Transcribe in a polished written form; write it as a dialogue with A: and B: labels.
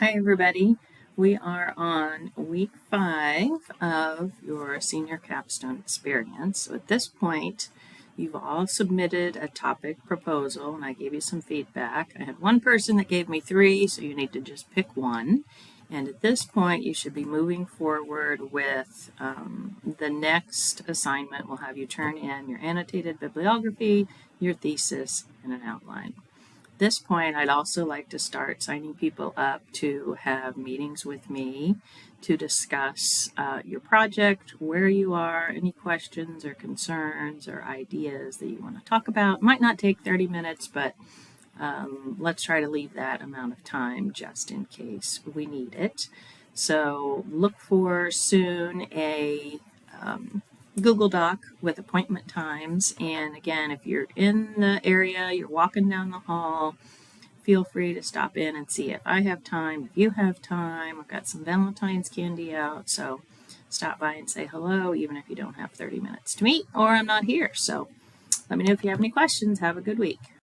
A: Hi everybody, we are on week 5 of your senior capstone experience. So at this point, you've all submitted a topic proposal and I gave you some feedback. I had one person that gave me 3, so you need to just pick one. And at this point, you should be moving forward with the next assignment. Will have you turn in your annotated bibliography, your thesis, and an outline. At this point, I'd also like to start signing people up to have meetings with me to discuss your project, where you are, any questions or concerns or ideas that you want to talk about. Might not take 30 minutes, but let's try to leave that amount of time just in case we need it. So look for soon a Google Doc with appointment times. And again, if you're in the area, you're walking down the hall, feel free to stop in and see if I have time, if you have time. I've got some Valentine's candy out, so stop by and say hello, even if you don't have 30 minutes to meet or I'm not here. So let me know if you have any questions. Have a good week.